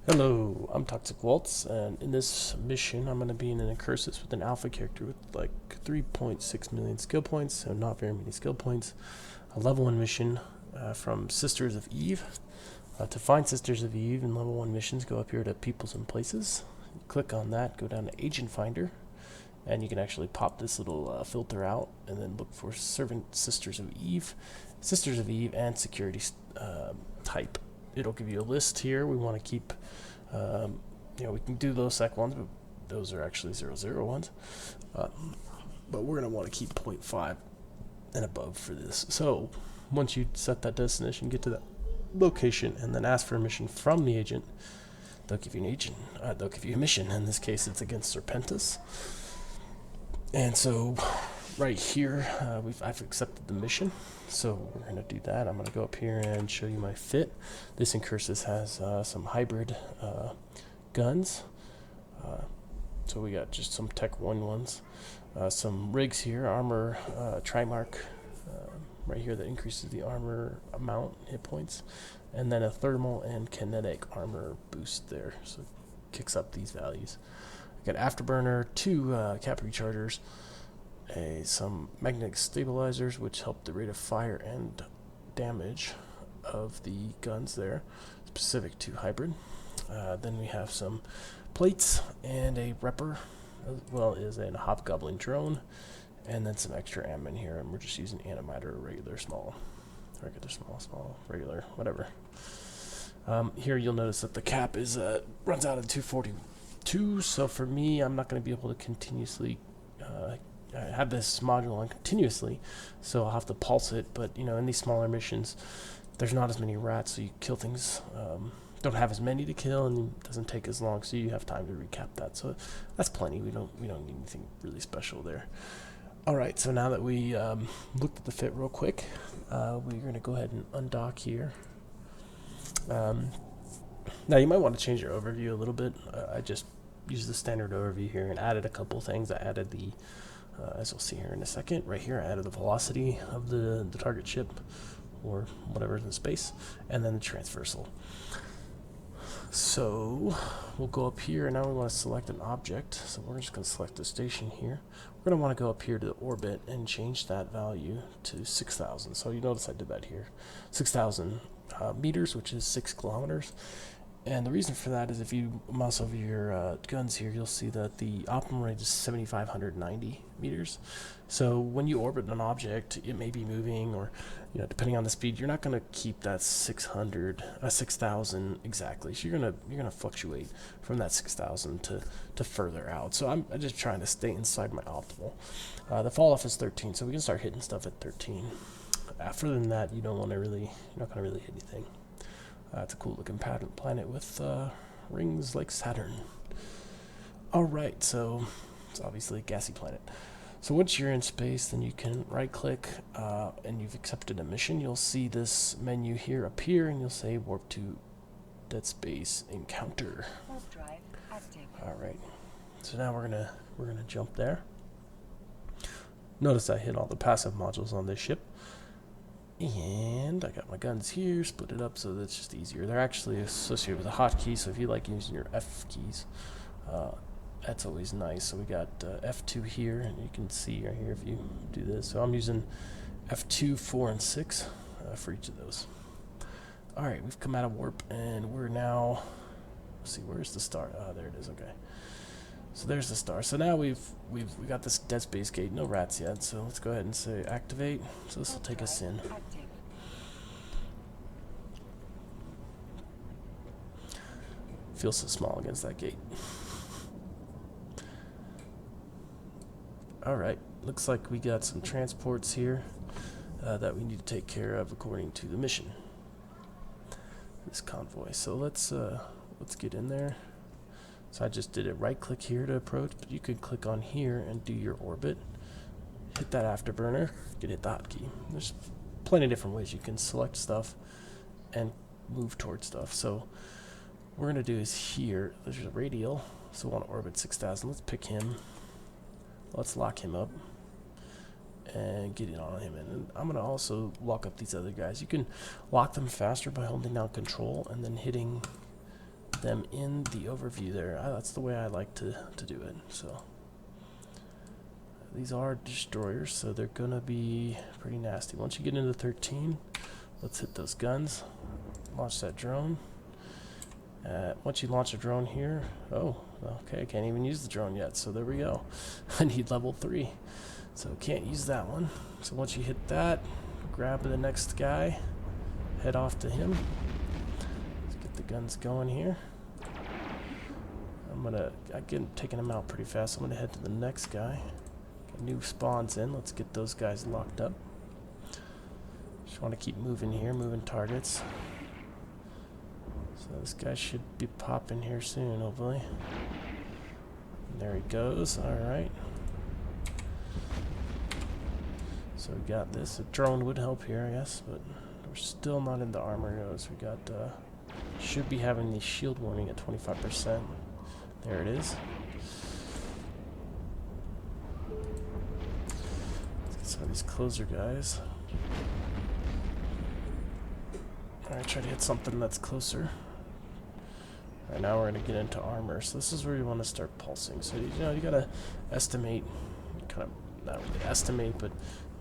Hello, I'm Toxic Waltz, and in this mission I'm going to be in an Incursus with an alpha character with like 3.6 million skill points, so not very many skill points. A level 1 mission from Sisters of Eve. To find Sisters of Eve in level 1 missions, go up here to Peoples and Places. Click on that, go down to Agent Finder, and you can actually pop this little filter out and then look for Servant Sisters of Eve, and security type. It'll give you a list here. We want to keep, we can do low sec ones, but those are actually 0.0 ones. But we're going to want to keep 0.5 and above for this. So once you set that destination, get to that location, and then ask for a mission from the agent, they'll give you an agent. They'll give you a mission. In this case, it's against Serpentis. And so right here, I've accepted the mission, so we're going to do that. I'm going to go up here and show you my fit. This Incursus has some hybrid guns. So we got just some Tech 1 ones. Some rigs here, armor Trimark right here that increases the armor amount, hit points. And then a thermal and kinetic armor boost there, so it kicks up these values. Got Afterburner, 2 cap rechargers, some magnetic stabilizers which help the rate of fire and damage of the guns there, specific to hybrid. Then we have some plates and a repper, as well as a hobgoblin drone, and then some extra ammo in here, and we're just using antimatter, regular, small, regular, whatever. Here you'll notice that the cap is runs out at 242, so for me, I'm not going to be able to continuously have this module on continuously, so I'll have to pulse it. But in these smaller missions, there's not as many rats, so you kill things, don't have as many to kill, and it doesn't take as long, so you have time to recap that. So that's plenty. We don't need anything really special there. All right, so now that we looked at the fit real quick, we're going to go ahead and undock here. Now you might want to change your overview a little bit. I just used the standard overview here and added a couple things. I added the, as we'll see here in a second, right here I added the velocity of the target ship, or whatever is in space, and then the transversal. So we'll go up here, and now we want to select an object, so we're just going to select the station here. We're going to want to go up here to the orbit and change that value to 6,000. So you notice I did that here, 6,000 meters, which is 6 kilometers. And the reason for that is if you mouse over your guns here, you'll see that the optimal range is 7,590 meters. So when you orbit an object, it may be moving, or depending on the speed, you're not going to keep that 6,000 exactly. So you're gonna fluctuate from that 6,000 to further out. So I'm just trying to stay inside my optimal. The fall off is 13, so we can start hitting stuff at 13. After than that, you're not gonna really hit anything. It's a cool looking planet with rings like Saturn. Alright, so it's obviously a gassy planet. So once you're in space, then you can right click and you've accepted a mission. You'll see this menu here appear, and you'll say warp to dead space encounter. Warp drive active. Alright, so now we're gonna jump there. Notice I hit all the passive modules on this ship. And I got my guns here, split it up so that it's just easier. They're actually associated with a hotkey, so if you like using your F keys, that's always nice. So we got F2 here, and you can see right here if you do this. So I'm using F2, 4, and 6 for each of those. Alright, we've come out of warp, and we're now, let's see, where's the star? There it is, okay. So there's the star. So now we got this dead space gate. No rats yet. So let's go ahead and say activate. So this will take us in. Feels so small against that gate. All right. Looks like we got some transports here that we need to take care of according to the mission. This convoy. So let's get in there. So I just did it, right click here to approach, but you could click on here and do your orbit. Hit that afterburner, you can hit the hotkey. There's plenty of different ways you can select stuff and move towards stuff. So what we're gonna do is here, there's a radial, so we want to orbit 6,000. Let's pick him, let's lock him up and get it on him. And I'm gonna also lock up these other guys. You can lock them faster by holding down control and then hitting them in the overview there. That's the way I like to do it. So these are destroyers, so they're gonna be pretty nasty. Once you get into 13, let's hit those guns. Launch that drone. Once you launch a drone here, oh, okay, I can't even use the drone yet, so there we go. I need level 3, so can't use that one. So once you hit that, grab the next guy, head off to him. Let's get the guns going here. I get taking him out pretty fast. I'm gonna head to the next guy. New spawns in. Let's get those guys locked up. Just want to keep moving here, moving targets. So this guy should be popping here soon, hopefully. And there he goes. Alright. So we got this. A drone would help here, I guess, but we're still not in the armor nodes. We got, should be having the shield warning at 25%. There it is. Let's get some of these closer guys. Alright, try to hit something that's closer. Alright, now we're going to get into armor. So this is where you want to start pulsing. So, you know, you got to estimate, kind of, not really estimate, but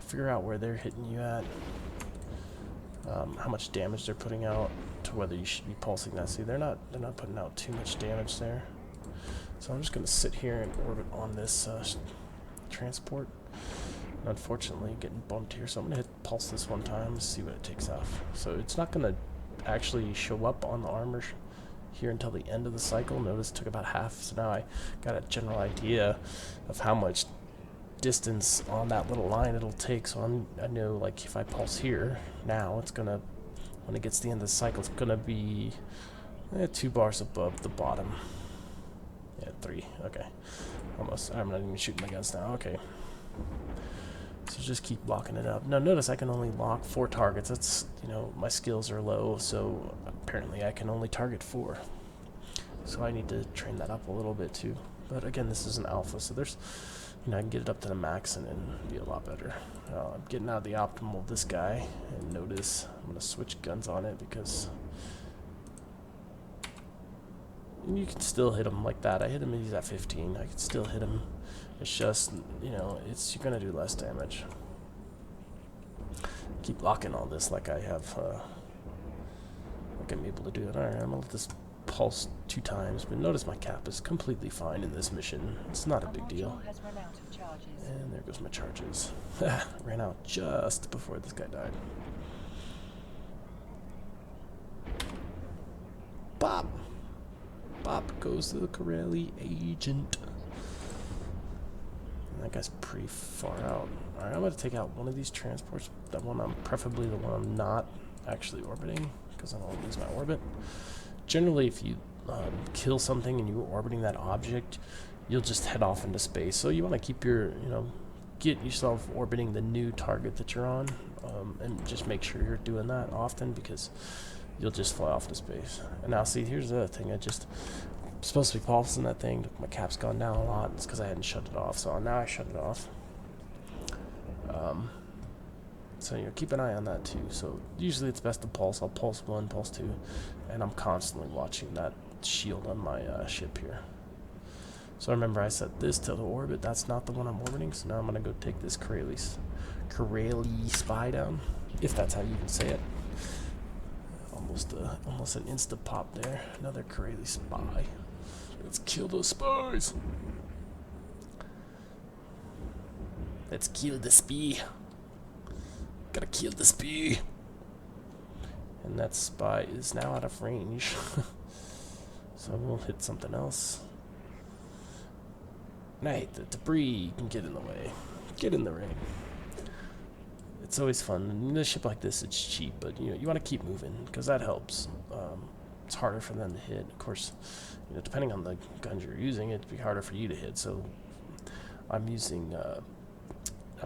figure out where they're hitting you at. How much damage they're putting out to whether you should be pulsing that. See, they're not putting out too much damage there. So I'm just going to sit here and orbit on this transport. And unfortunately, getting bumped here. So I'm going to hit pulse this one time and see what it takes off. So it's not going to actually show up on the armor here until the end of the cycle. Notice it took about half. So now I got a general idea of how much distance on that little line it'll take. So I know, like, if I pulse here now, it's going to, when it gets to the end of the cycle, it's going to be 2 bars above the bottom. Yeah, 3. Okay. Almost. I'm not even shooting my guns now. Okay. So just keep locking it up. Now notice I can only lock 4 targets. That's, you know, my skills are low, so apparently I can only target 4. So I need to train that up a little bit too. But again, this is an alpha, so there's, you know, I can get it up to the max and then be a lot better. I'm getting out of the optimal of this guy, and notice I'm going to switch guns on it because you can still hit him like that. I hit him and he's at 15. I can still hit him. It's just, you know, you're gonna do less damage. Keep locking all this like I have, like I'm able to do it. Alright, I'm gonna let this pulse 2 times, but notice my cap is completely fine in this mission. It's not a big deal. And there goes my charges. Ran out just before this guy died. Bop! Bop goes to the Corelli agent. And that guy's pretty far out. Alright, I'm going to take out one of these transports. That one, preferably the one I'm not actually orbiting, because I don't want to lose my orbit. Generally, if you kill something and you're orbiting that object, you'll just head off into space. So you want to keep your, you know, get yourself orbiting the new target that you're on, and just make sure you're doing that often, because you'll just fly off to space. And now, see, here's the other thing. I'm supposed to be pulsing that thing. My cap's gone down a lot. It's because I hadn't shut it off. So now I shut it off. So, you know, keep an eye on that too. So usually it's best to pulse. I'll pulse 1, pulse 2, and I'm constantly watching that shield on my ship here. So remember, I set this to the orbit. That's not the one I'm orbiting. So now I'm gonna go take this Corelli spy down, if that's how you can say it. Almost an insta pop there. Another Corelli spy. Let's kill those spies. Let's kill the spy. Gotta kill the spy. And that spy is now out of range. So we'll hit something else. Hey, the debris can get in the way. Get in the ring. It's always fun. In a ship like this, it's cheap, but you know, you want to keep moving because that helps. It's harder for them to hit. Of course, you know, depending on the guns you're using, it'd be harder for you to hit. So I'm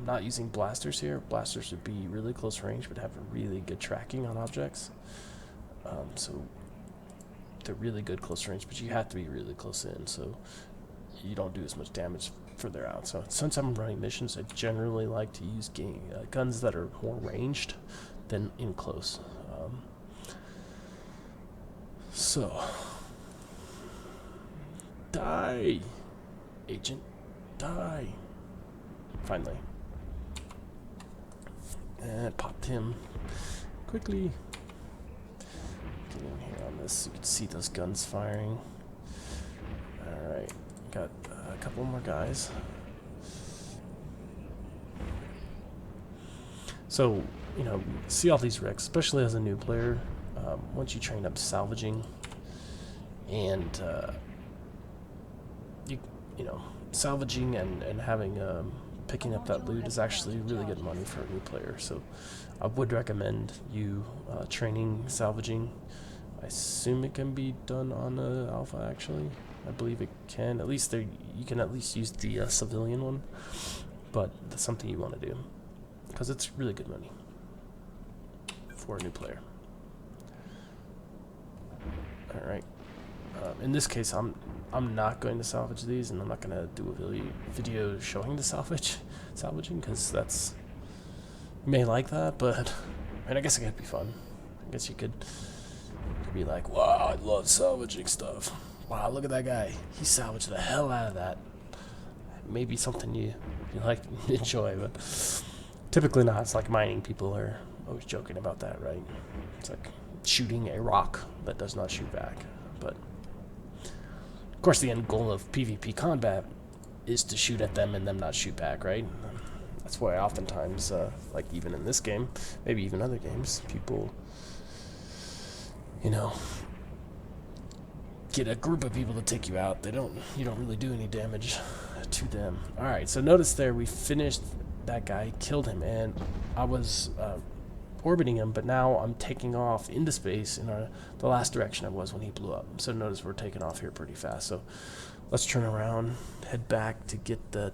not using blasters here. Blasters would be really close range, but have a really good tracking on objects. So they're really good close range, but you have to be really close in, so you don't do as much damage further out. So since I'm running missions, I generally like to use guns that are more ranged than in close. So Die! Agent, die! Finally. And popped him quickly. Get in here on this so you can see those guns firing. Alright, got a couple more guys. So, you know, see all these wrecks, especially as a new player, once you train up salvaging and you know, salvaging and having picking up that loot is actually really good money for a new player. So I would recommend you training salvaging. I assume it can be done on the alpha, actually. I believe it can. At least there, you can at least use the civilian one, but that's something you want to do because it's really good money for a new player. All right. In this case, I'm not going to salvage these, and I'm not going to do a video showing the salvaging, because that's, you may like that, but I mean, I guess it could be fun. I guess you could be like, wow, I love salvaging stuff. Wow, look at that guy. He salvaged the hell out of that. Maybe something you like enjoy, but typically not. It's like mining. People are always joking about that, right? It's like shooting a rock that does not shoot back. But of course, the end goal of PvP combat is to shoot at them and them not shoot back, right? That's why oftentimes, like even in this game, maybe even other games, people, you know, get a group of people to take you out. You don't really do any damage to them. All right, so notice there we finished that guy, killed him, and I was orbiting him, but now I'm taking off into space in the last direction I was when he blew up. So notice we're taking off here pretty fast. So let's turn around, head back to get that,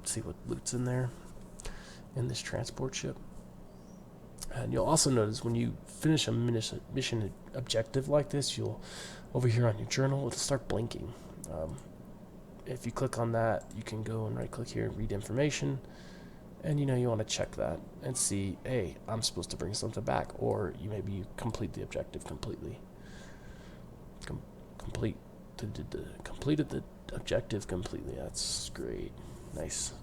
see what loot's in there, in this transport ship. And you'll also notice when you finish a mission objective like this, you'll, over here on your journal, it'll start blinking. If you click on that, you can go and right click here and read information. And you know, you want to check that and see, hey, I'm supposed to bring something back, or maybe you complete the objective completely. Completed the objective completely. That's great. Nice.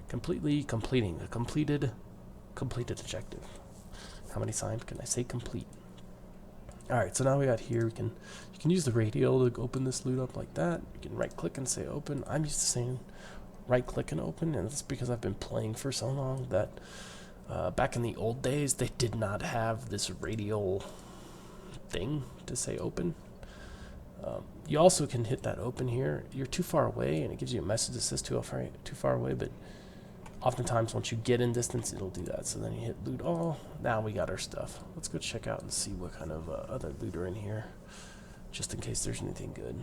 Completing a completed objective. How many times can I say complete? All right, so now we got here. You can use the radio to open this loot up like that. You can right click and say open. I'm used to saying right click and open, and that's because I've been playing for so long that back in the old days they did not have this radial thing to say open. You also can hit that open here. You're too far away, and it gives you a message that says too far away, but oftentimes once you get in distance, it'll do that. So then you hit loot all. Now we got our stuff. Let's go check out and see what kind of other loot are in here, just in case there's anything good.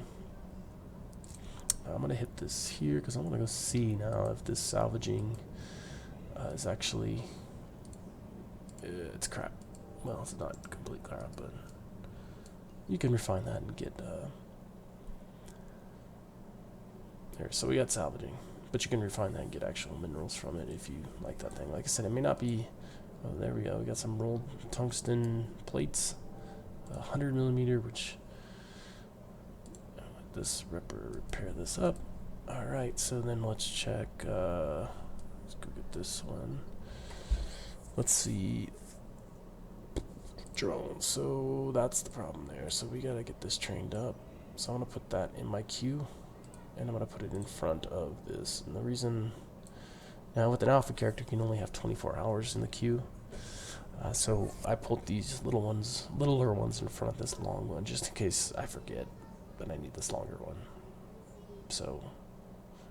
I'm going to hit this here because I want to go see now if this salvaging is actually, it's crap. Well, it's not complete crap, but you can refine that and get, there. So we got salvaging, but you can refine that and get actual minerals from it if you like that thing. Like I said, it may not be, oh, there we go. We got some rolled tungsten plates, 100mm, which, this repair this up. Alright, so then let's check, let's go get this one. Let's see, drone. So that's the problem there. So we gotta get this trained up. So I'm gonna put that in my queue, and I'm gonna put it in front of this. And the reason, now with an alpha character, you can only have 24 hours in the queue. So I pulled these littler ones in front of this long one, just in case I forget that I need this longer one. So,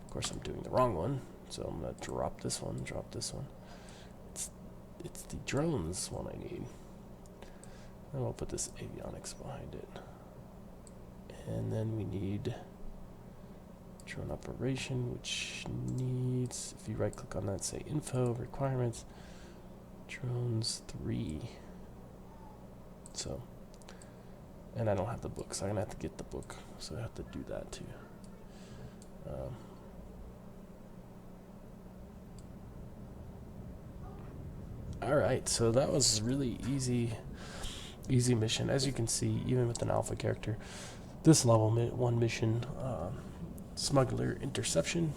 of course, I'm doing the wrong one. So I'm gonna drop this one. It's the drones one I need. And we'll put this avionics behind it. And then we need drone operation, which needs, if you right click on that, say info, requirements, drones 3. So, and I don't have the book, so I'm gonna have to get the book. So I have to do that too. Alright, so that was really easy mission. As you can see, even with an alpha character, This level 1 mission, Smuggler Interception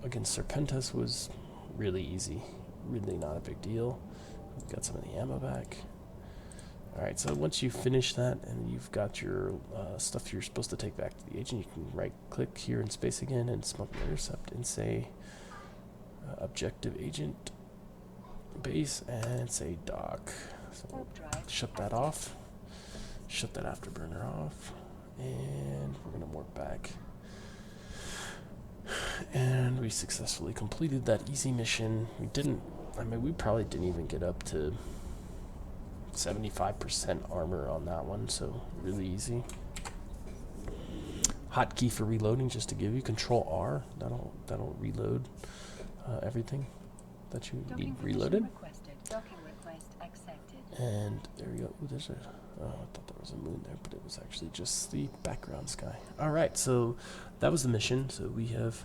against Serpentis, was really easy. Really not a big deal. Got some of the ammo back. Alright, so once you finish that and you've got your stuff you're supposed to take back to the agent, you can right click here in space again and Smuggler Intercept and say Objective Agent Base and say Dock. So shut that off. Shut that Afterburner off. And we're going to warp back. And we successfully completed that easy mission. We probably didn't even get up to 75% armor on that one, so really easy. Hotkey for reloading, just to give you Control R. That'll reload everything that you need reloaded. And there we go. Ooh, there's a. Oh, I thought there was a moon there, but it was actually just the background sky. All right, so that was the mission. So we have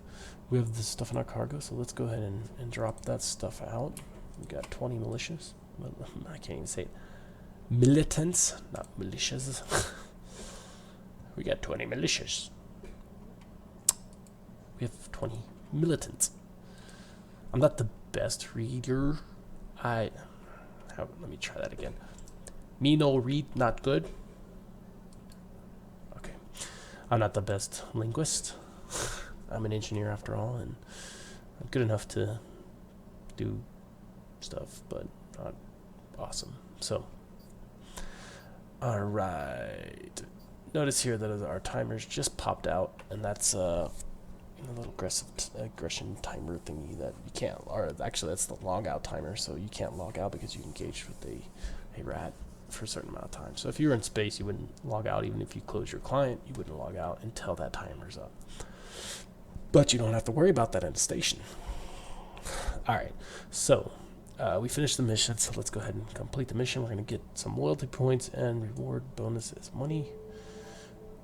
this stuff in our cargo. So let's go ahead and drop that stuff out. We got 20 militias. I can't even say it. Militants, not militias. We got 20 militias. We have 20 militants. I'm not the best reader. Let me try that again. Me no read, not good. Okay. I'm not the best linguist. I'm an engineer after all, and I'm good enough to do stuff, but not awesome. So, alright. Notice here that our timers just popped out, and that's a little aggression timer thingy that you can't, or actually that's the log out timer, so you can't log out because you engaged with a rat for a certain amount of time. So if you were in space, you wouldn't log out. Even if you close your client, you wouldn't log out until that timer's up. But you don't have to worry about that at the station. Alright, so we finished the mission, so let's go ahead and complete the mission. We're going to get some loyalty points and reward bonuses. Money,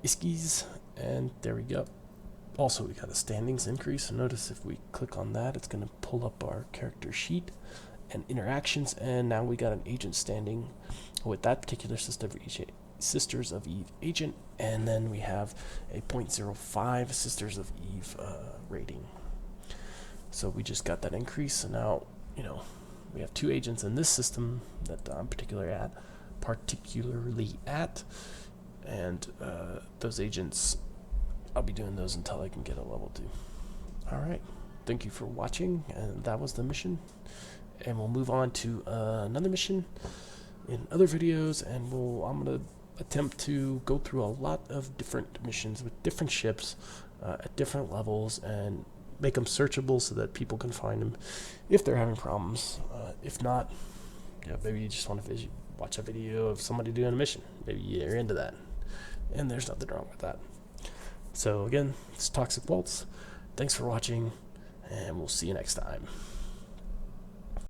iskies, and there we go. Also, we got a standings increase. So notice if we click on that, it's going to pull up our character sheet and interactions, and now we got an agent standing with that particular Sisters of Eve agent, and then we have a 0.05 Sisters of Eve rating. So we just got that increase, so now, we have 2 agents in this system that I'm particularly at, and those agents, I'll be doing those until I can get a level 2. Alright, thank you for watching, and that was the mission. And we'll move on to another mission in other videos, and I'm going to attempt to go through a lot of different missions with different ships at different levels and make them searchable so that people can find them if they're having problems. If not, maybe you just want to watch a video of somebody doing a mission. Maybe you're into that, and there's nothing wrong with that. So again, it's Toxic Waltz. Thanks for watching, and we'll see you next time.